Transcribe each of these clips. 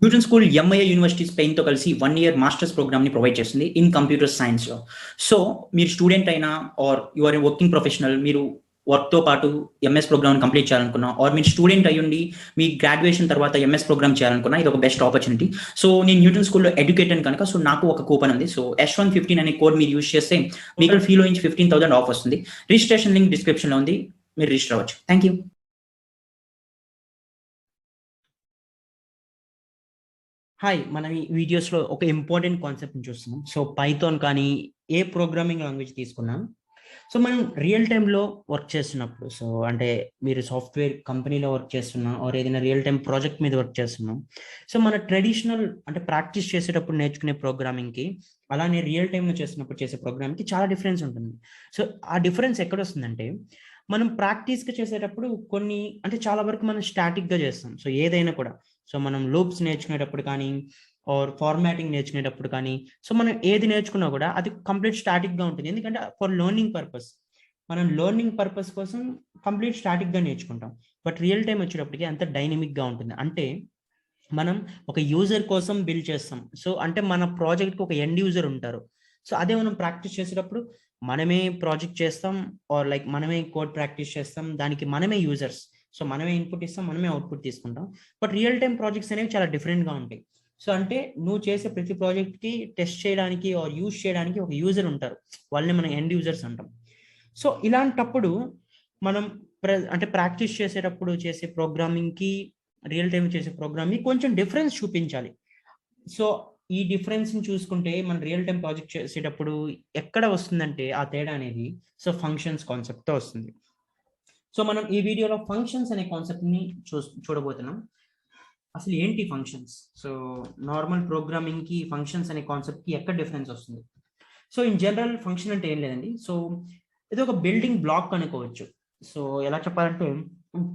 Newton school MIA university స్పెయిన్తో కలిసి 1 year masters ప్రోగ్రామ్ని ప్రొవైడ్ చేస్తుంది ఇన్ కంప్యూటర్ సైన్స్లో. సో మీరు స్టూడెంట్ అయినా or you are a working professional, మీరు వర్క్తో పాటు ఎంఎస్ ప్రోగ్రామ్ కంప్లీట్ చేయాలనుకున్నా, ఆర్ మీరు స్టూడెంట్ అయ్యుండి మీ గ్రాడ్యుయేషన్ తర్వాత ఎంఎస్ ప్రోగ్రామ్ చేయాలనుకున్నా, ఇది ఒక బెస్ట్ ఆపర్చునిటీ. సో నేను న్యూటన్ స్కూల్లో ఎడ్యుకేటెడ్ కనుక సో నాకు ఒక కూపన్ ఉంది. సో S115 అనే కోడ్ మీరు యూజ్ చేస్తే మీకు ఫీలో నుంచి 15,000 ఆఫ్ వస్తుంది. రిజిస్ట్రేషన్ లింక్ డిస్క్రిప్షన్లో ఉంది, మీరు రిజిస్టర్ అవ్వచ్చు. Thank you. హాయ్, మనం ఈ వీడియోస్లో ఒక ఇంపార్టెంట్ కాన్సెప్ట్ని చూస్తున్నాం. సో పైథాన్ కానీ ఏ ప్రోగ్రామింగ్ లాంగ్వేజ్ తీసుకున్నాం, సో మనం రియల్ టైంలో వర్క్ చేస్తున్నప్పుడు, సో అంటే మీరు సాఫ్ట్వేర్ కంపెనీలో వర్క్ చేస్తున్నాం ఆర్ ఏదైనా రియల్ టైం ప్రాజెక్ట్ మీద వర్క్ చేస్తున్నాం, సో మన ట్రెడిషనల్ అంటే ప్రాక్టీస్ చేసేటప్పుడు నేర్చుకునే ప్రోగ్రామింగ్కి అలానే రియల్ టైంలో చేస్తున్నప్పుడు చేసే ప్రోగ్రామింగ్కి చాలా డిఫరెన్స్ ఉంటుంది. సో ఆ డిఫరెన్స్ ఎక్కడ వస్తుందంటే, మనం ప్రాక్టీస్గా చేసేటప్పుడు కొన్ని అంటే చాలా వరకు మనం స్టాటిక్గా చేస్తాం. సో ఏదైనా కూడా, సో మనం లూప్స్ నేర్చుకునేటప్పుడు కానీ ఆర్ ఫార్మాటింగ్ నేర్చుకునేటప్పుడు కానీ, సో మనం ఏది నేర్చుకున్నా కూడా అది కంప్లీట్ స్టాటిక్గా ఉంటుంది. ఎందుకంటే ఫర్ లెర్నింగ్ పర్పస్, మనం లెర్నింగ్ పర్పస్ కోసం కంప్లీట్ స్టాటిక్గా నేర్చుకుంటాం. బట్ రియల్ టైం వచ్చేటప్పటికి అంత డైనమిక్గా ఉంటుంది. అంటే మనం ఒక యూజర్ కోసం బిల్డ్ చేస్తాం. సో అంటే మన ప్రాజెక్ట్కి ఒక ఎండ్ యూజర్ ఉంటారు. సో అదే మనం ప్రాక్టీస్ చేసేటప్పుడు మనమే ప్రాజెక్ట్ చేస్తాం ఆర్ లైక్ మనమే కోడ్ ప్రాక్టీస్ చేస్తాం, దానికి మనమే యూజర్స్. సో మనమే ఇన్పుట్ ఇస్తాం, మనమే అవుట్పుట్ తీసుకుంటాం. బట్ రియల్ టైం ప్రాజెక్ట్స్ అనేవి చాలా డిఫరెంట్గా ఉంటాయి. సో అంటే నువ్వు చేసే ప్రతి ప్రాజెక్ట్కి టెస్ట్ చేయడానికి ఆర్ యూజ్ చేయడానికి ఒక యూజర్ ఉంటారు, వాళ్ళని మనం ఎండ్ యూజర్స్ అంటాం. సో ఇలాంటప్పుడు మనం అంటే ప్రాక్టీస్ చేసేటప్పుడు చేసే ప్రోగ్రామింగ్కి రియల్ టైం చేసే ప్రోగ్రామింగ్ కొంచెం డిఫరెన్స్ చూపించాలి. సో ఈ డిఫరెన్స్ని చూసుకుంటే మన రియల్ టైం ప్రాజెక్ట్ చేసేటప్పుడు ఎక్కడ వస్తుందంటే ఆ తేడా అనేది, సో ఫంక్షన్స్ కాన్సెప్ట్తో వస్తుంది. సో మనం ఈ వీడియోలో ఫంక్షన్స్ అనే కాన్సెప్ట్ని చూడబోతున్నాం. అసలు ఏంటి ఫంక్షన్స్, సో నార్మల్ ప్రోగ్రామింగ్కి ఫంక్షన్స్ అనే కాన్సెప్ట్కి ఎక్కడ డిఫరెన్స్ వస్తుంది. సో ఇన్ జనరల్ ఫంక్షన్ అంటే ఏం లేదండి, సో ఇది ఒక బిల్డింగ్ బ్లాక్ అనుకోవచ్చు. సో ఎలా చెప్పాలంటే,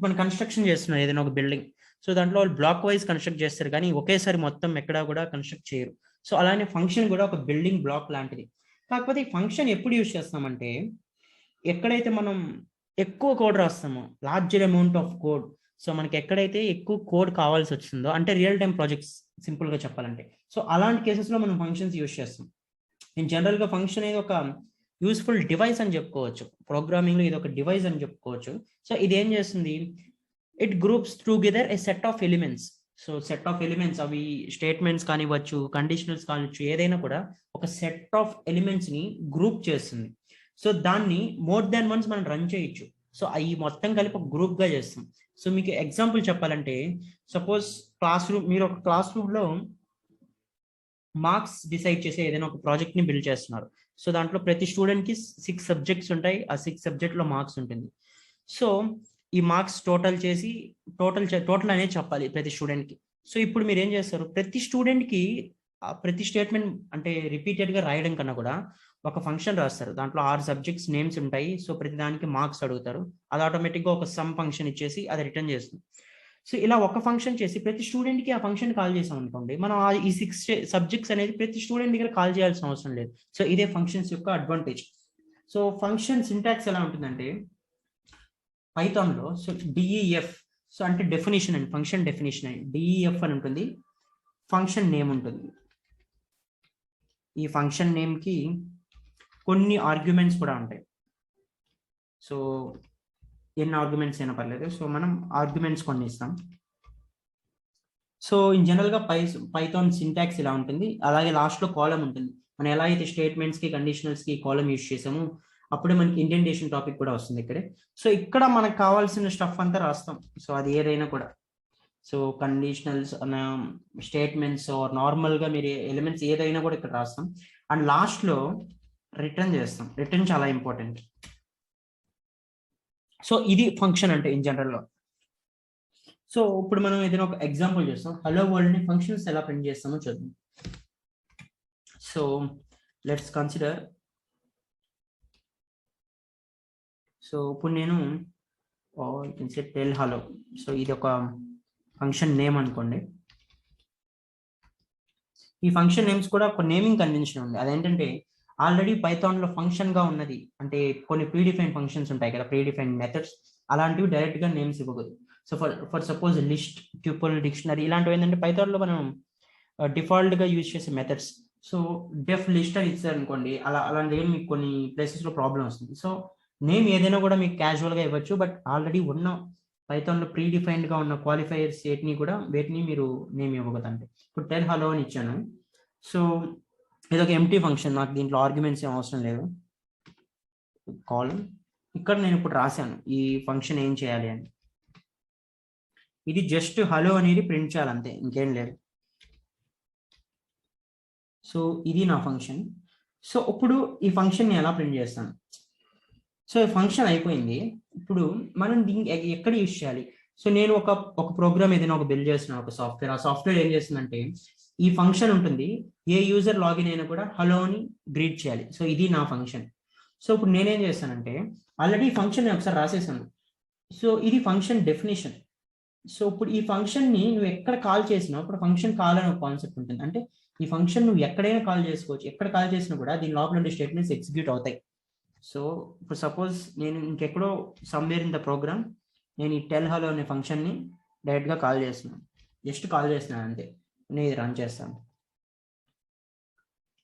మనం కన్స్ట్రక్షన్ చేస్తున్నాం ఏదైనా ఒక బిల్డింగ్, సో దాంట్లో వాళ్ళు బ్లాక్ వైజ్ కన్స్ట్రక్ట్ చేస్తారు కానీ ఒకేసారి మొత్తం ఎక్కడా కూడా కన్స్ట్రక్ట్ చేయరు. సో అలానే ఫంక్షన్ కూడా ఒక బిల్డింగ్ బ్లాక్ లాంటిది. కాకపోతే ఈ ఫంక్షన్ ఎప్పుడు యూజ్ చేస్తామంటే, ఎక్కడైతే మనం ఎక్కువ కోడ్ రాస్తామో, larger amount of code, so మనకి ఎక్కడైతే ఎక్కువ కోడ్ కావాల్సి వచ్చిందో, అంటే రియల్ టైం ప్రాజెక్ట్స్ సింపుల్గా చెప్పాలంటే, సో అలాంటి కేసెస్లో మనం ఫంక్షన్స్ యూజ్ చేస్తాం. ఇన్ జనరల్గా ఫంక్షన్ అనేది ఒక యూస్ఫుల్ డివైస్ అని చెప్పుకోవచ్చు. ప్రోగ్రామింగ్లో ఇది ఒక డివైస్ అని చెప్పుకోవచ్చు. సో ఇది ఏం చేస్తుంది, it groups together A set of elements. So set of elements, అవి స్టేట్మెంట్స్ కానివ్వచ్చు, కండిషనల్స్ కానివచ్చు, ఏదైనా కూడా ఒక సెట్ ఆఫ్ ఎలిమెంట్స్ని గ్రూప్ చేస్తుంది. సో దాన్ని మోర్ దాన్ వన్స్ మనం రన్ చేయొచ్చు. సో అవి మొత్తం కలిపి ఒక గ్రూప్గా చేస్తాం. సో మీకు ఎగ్జాంపుల్ చెప్పాలంటే, సపోజ్ క్లాస్ రూమ్, మీరు ఒక క్లాస్ రూమ్లో మార్క్స్ డిసైడ్ చేసే ఏదైనా ఒక ప్రాజెక్ట్ని బిల్డ్ చేస్తున్నారు. సో దాంట్లో ప్రతి స్టూడెంట్కి 6 సబ్జెక్ట్స్ ఉంటాయి, ఆ 6 సబ్జెక్ట్లో మార్క్స్ ఉంటుంది. సో ఈ మార్క్స్ టోటల్ చేసి టోటల్ అనేది చెప్పాలి ప్రతి స్టూడెంట్కి. సో ఇప్పుడు మీరు ఏం చేస్తారు, ప్రతి స్టూడెంట్కి ప్రతి స్టేట్మెంట్ అంటే రిపీటెడ్గా రాయడం కన్నా కూడా ఒక ఫంక్షన్ రాస్తారు, దాంట్లో 6 సబ్జెక్ట్స్ నేమ్స్ ఉంటాయి. సో ప్రతి దానికి మార్క్స్ అడుగుతారు, అది ఆటోమేటిక్గా ఒక సమ్ ఫంక్షన్ ఇచ్చేసి అది రిటర్న్ చేస్తుంది. సో ఇలా ఒక ఫంక్షన్ చేసి ప్రతి స్టూడెంట్కి ఆ ఫంక్షన్ కాల్ చేసాం అనుకోండి, మనం ఈ 6 సబ్జెక్ట్స్ అనేది ప్రతి స్టూడెంట్ దగ్గర కాల్ చేయాల్సిన అవసరం లేదు. సో ఇదే ఫంక్షన్స్ యొక్క అడ్వాంటేజ్. సో ఫంక్షన్ సింటాక్స్ ఎలా ఉంటుందంటే, పైథాన్లో సో డిఈఎఫ్, సో అంటే డెఫినేషన్ అండి, ఫంక్షన్ డెఫినేషన్ అండి, డిఈఎఫ్ అని ఉంటుంది. ఫంక్షన్ నేమ్ ఉంటుంది. ఈ ఫంక్షన్ నేమ్కి కొన్ని ఆర్గ్యుమెంట్స్ కూడా ఉంటాయి. సో ఎన్ని ఆర్గ్యుమెంట్స్ అయినా పర్లేదు, సో మనం ఆర్గ్యుమెంట్స్ కొన్ని ఇస్తాం. సో ఇన్ జనరల్గా పైథాన్ సింటాక్స్ ఇలా ఉంటుంది. అలాగే లాస్ట్లో కాలం ఉంటుంది. మనం ఎలా అయితే స్టేట్మెంట్స్కి కండిషనల్స్కి కాలం యూజ్ చేసాము, అప్పుడే మనకి ఇండెంటేషన్ టాపిక్ కూడా వస్తుంది ఇక్కడే. సో ఇక్కడ మనకు కావాల్సిన స్టఫ్ అంతా రాస్తాం. సో అది ఏదైనా కూడా, సో కండిషనల్స్, స్టేట్మెంట్స్ ఆర్ నార్మల్గా మీరు ఎలిమెంట్స్ ఏదైనా కూడా ఇక్కడ రాస్తాం. అండ్ లాస్ట్లో రిటర్న్ చేస్తాం. రిటర్న్ చాలా ఇంపార్టెంట్. సో ఇది ఫంక్షన్ అంటే ఇన్ జనరల్లో. సో ఇప్పుడు మనం ఏదైనా ఒక ఎగ్జాంపుల్ చేస్తాం. హలో వరల్డ్ని ఫంక్షన్స్ ఎలా ప్రింట్ చేస్తామో చూద్దాం. సో లెట్స్ కన్సిడర్, సో ఇప్పుడు నేను టెల్ హలో, సో ఇది ఒక ఫంక్షన్ నేమ్ అనుకోండి. ఈ ఫంక్షన్ నేమ్స్ కూడా ఒక నేమింగ్ కన్వెన్షన్ ఉంది. అదేంటంటే ఆల్రెడీ పైథాన్లో ఫంక్షన్గా ఉన్నది, అంటే కొన్ని ప్రీడిఫైన్ ఫంక్షన్స్ ఉంటాయి కదా, ప్రీడిఫైన్ మెథడ్స్, అలాంటివి డైరెక్ట్గా నేమ్స్ ఇవ్వకూడదు. So for suppose list, ట్యూపుల్, dictionary ఇలాంటివి ఏంటంటే పైథాన్లో మనం డిఫాల్ట్గా యూజ్ చేసే మెథడ్స్. సో డెఫ్ లిస్ట్ అని ఇచ్చారు అనుకోండి, అలాంటివి మీకు కొన్ని ప్లేసెస్లో ప్రాబ్లం వస్తుంది. సో నేమ్ ఏదైనా కూడా మీకు క్యాజువల్గా ఇవ్వచ్చు, బట్ ఆల్రెడీ ఉన్న పైథాన్లో ప్రీ డిఫైన్డ్గా ఉన్న క్వాలిఫైయర్స్ వేటిని మీరు నేమ్ ఇవ్వకూడదంటే, ఇప్పుడు టెల్ హలో అని ఇచ్చాను. సో ఇది ఒక ఎంటీ ఫంక్షన్, నాకు దీంట్లో ఆర్గ్యుమెంట్స్ ఏం అవసరం లేదు. కాలమ్ ఇక్కడ నేను ఇప్పుడు రాశాను ఈ ఫంక్షన్ ఏం చేయాలి అని. ఇది జస్ట్ హలో అనేది ప్రింట్ చేయాలి అంతే, ఇంకేం లేదు. సో ఇది నా ఫంక్షన్. సో ఇప్పుడు ఈ ఫంక్షన్ని ఎలా ప్రింట్ చేస్తాను? సో ఈ ఫంక్షన్ అయిపోయింది. ఇప్పుడు మనం దీన్ని ఎక్కడ యూజ్ చేయాలి? సో నేను ఒక ప్రోగ్రామ్ ఏదైనా ఒక బిల్డ్ చేస్తున్నాను, ఒక సాఫ్ట్వేర్. ఆ సాఫ్ట్వేర్ ఏం చేస్తుందంటే ఈ ఫంక్షన్ ఉంటుంది, ఏ యూజర్ లాగిన్ అయినా కూడా హలో అని గ్రీట్ చేయాలి. సో ఇది నా ఫంక్షన్. సో ఇప్పుడు నేనేం చేస్తానంటే ఆల్రెడీ ఈ ఫంక్షన్ నేను ఒకసారి రాసేసాను. సో ఇది ఫంక్షన్ డెఫినేషన్. సో ఇప్పుడు ఈ ఫంక్షన్ని నువ్వు ఎక్కడ కాల్ చేసినా, ఇప్పుడు ఫంక్షన్ కాల్ అనే ఒక కాన్సెప్ట్ ఉంటుంది. అంటే ఈ ఫంక్షన్ నువ్వు ఎక్కడైనా కాల్ చేసుకోవచ్చు, ఎక్కడ కాల్ చేసినా కూడా దీని లోపల ఉండే స్టేట్మెంట్స్ ఎగ్జిక్యూట్ అవుతాయి. సో ఇప్పుడు సపోజ్ నేను ఇంకెక్కడో సమ్వేర్ ఇన్ ద ప్రోగ్రామ్ నేను ఈ టెల్ హలో అనే ఫంక్షన్ని డైరెక్ట్గా కాల్ చేస్తున్నాను, జస్ట్ కాల్ చేస్తున్నాను అంతే. నేను ఇది రన్ చేస్తాను.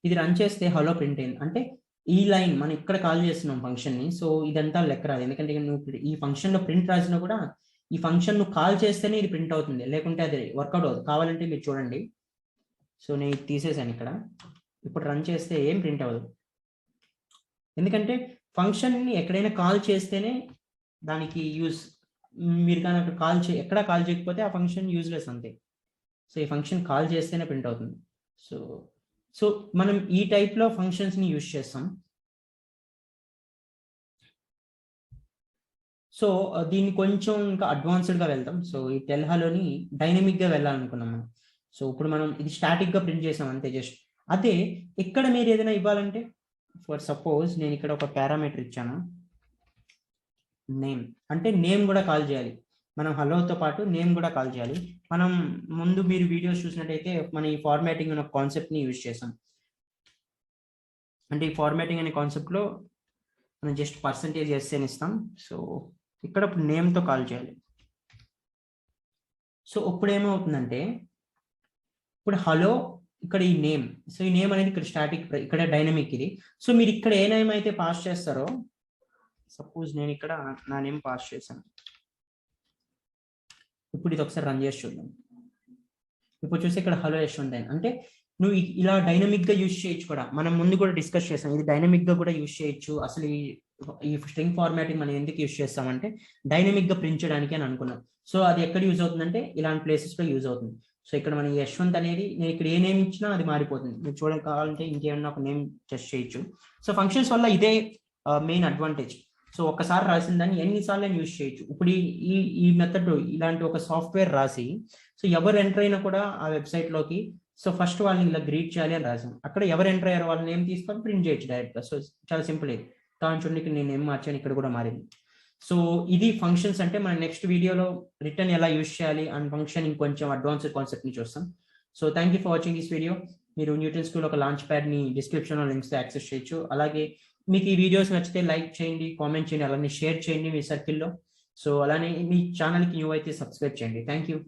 ఇది రన్ చేస్తే హలో ప్రింట్ అయింది. అంటే ఈ లైన్ మనం ఇక్కడ కాల్ చేస్తున్నాం ఫంక్షన్ని. సో ఇదంతా లెక్క రాదు, ఎందుకంటే నువ్వు ఈ ఫంక్షన్లో ప్రింట్ రాసినా కూడా ఈ ఫంక్షన్ నువ్వు కాల్ చేస్తేనే ఇది ప్రింట్ అవుతుంది, లేకుంటే అది వర్కౌట్ అవుతుంది. కావాలంటే మీరు చూడండి. సో నేను ఇది తీసేసాను ఇక్కడ. ఇప్పుడు రన్ చేస్తే ఏం ప్రింట్ అవ్వదు, ఎందుకంటే ఫంక్షన్ని ఎక్కడైనా కాల్ చేస్తేనే దానికి యూజ్. మీరు కానీ అక్కడ ఎక్కడా కాల్ చేయకపోతే ఆ ఫంక్షన్ యూజ్లెస్ అంతే. సో ఈ ఫంక్షన్ కాల్ చేస్తేనే ప్రింట్ అవుతుంది. సో మనం ఈ టైప్లో ఫంక్షన్స్ని యూజ్ చేస్తాం. సో దీన్ని కొంచెం ఇంకా అడ్వాన్స్డ్గా వెళ్తాం. సో ఈ టెల్ హలోని డైనమిక్గా వెళ్ళాలనుకున్నాం మనం. సో ఇప్పుడు మనం ఇది స్టాటిక్గా ప్రింట్ చేసాం అంతే జస్ట్. అదే ఇక్కడ మీరు ఏదైనా ఇవ్వాలంటే, ఫర్ సపోజ్ నేను ఇక్కడ ఒక పారామీటర్ ఇచ్చాను నేమ్, అంటే నేమ్ కూడా కాల్ చేయాలి. మనం హలోతో పాటు నేమ్ కూడా కాల్ చేయాలి. మనం ముందు మీరు వీడియోస్ చూసినట్టయితే మన ఈ ఫార్మాటింగ్ అనే కాన్సెప్ట్ని యూజ్ చేసాం. అంటే ఈ ఫార్మాటింగ్ అనే కాన్సెప్ట్లో మనం జస్ట్ %s అని ఇస్తాం. సో ఇక్కడ ఇప్పుడు నేమ్తో కాల్ చేయాలి. సో ఇప్పుడు ఏమవుతుందంటే ఇప్పుడు హలో ఇక్కడ ఈ నేమ్. సో ఈ నేమ్ అనేది ఇక్కడ స్టాటిక్, ఇక్కడ డైనమిక్ ఇది. సో మీరు ఇక్కడ ఏ నేమ్ అయితే పాస్ చేస్తారో, సపోజ్ నేను ఇక్కడ నా నేమ్ పాస్ చేశాను. ఇప్పుడు ఇది ఒకసారి రన్ చేసి చూద్దాం. ఇప్పుడు చూస్తే ఇక్కడ హలో యశ్వంత్ అని. అంటే నువ్వు ఇలా డైనమిక్గా యూజ్ చేయొచ్చు కూడా. మనం ముందు కూడా డిస్కస్ చేసాం, ఇది డైనమిక్గా కూడా యూజ్ చేయొచ్చు. అసలు ఈ స్ట్రింగ్ ఫార్మాటింగ్ మనం ఎందుకు యూజ్ చేస్తామంటే డైనమిక్గా ప్రింట్ చేయడానికి అని అనుకున్నాం. సో అది ఎక్కడ యూజ్ అవుతుందంటే ఇలాంటి ప్లేసెస్లో యూజ్ అవుతుంది. సో ఇక్కడ మన యశ్వంత్ అనేది నేను ఇక్కడ ఏ నేమ్ ఇచ్చినా అది మారిపోతుంది. మీరు చూడడం కావాలంటే ఇంకేమన్నా ఒక నేమ్ టెస్ట్ చేయొచ్చు. సో ఫంక్షన్స్ వల్ల ఇదే మెయిన్ అడ్వాంటేజ్. సో ఒక్కసారి రాసిన దాన్ని ఎన్నిసార్లు నేను యూజ్ చేయొచ్చు. ఇప్పుడు ఈ మెథడ్ ఇలాంటి ఒక సాఫ్ట్వేర్ రాసి, సో ఎవరు ఎంటర్ అయినా కూడా ఆ వెబ్సైట్లోకి, సో ఫస్ట్ వాళ్ళని ఇలా గ్రీట్ చేయాలి అని రాసాం. అక్కడ ఎవరు ఎంటర్ అయ్యారో వాళ్ళ నేమ్ తీసుకొని ప్రింట్ చేయొచ్చు డైరెక్ట్గా. సో చాలా సింపుల్ ఇది. దాని చూడండి నేను ఏం మార్చాను, ఇక్కడ కూడా మారింది. సో ఇది ఫంక్షన్స్ అంటే మన నెక్స్ట్ వీడియోలో రిటర్న్ ఎలా యూజ్ చేయాలి అండ్ ఫంక్షన్ ఇంకొంచెం అడ్వాన్స్డ్ కాన్సెప్ట్ని చూస్తాం. So thank you for watching this video. మీరు న్యూటన్ స్కూల్ ఒక లాంచ్ ప్యాడ్ని డిస్క్రిప్షన్లో లింక్స్తో యాక్సెస్ చేయొచ్చు. అలాగే మీకు ఈ వీడియోస్ నచ్చితే లైక్ చేయండి, కామెంట్ చేయండి, అలానే షేర్ చేయండి మీ సర్కిల్లో. సో అలానే మీ ఛానల్కి న్యూ అయితే సబ్స్క్రైబ్ చేయండి. Thank you.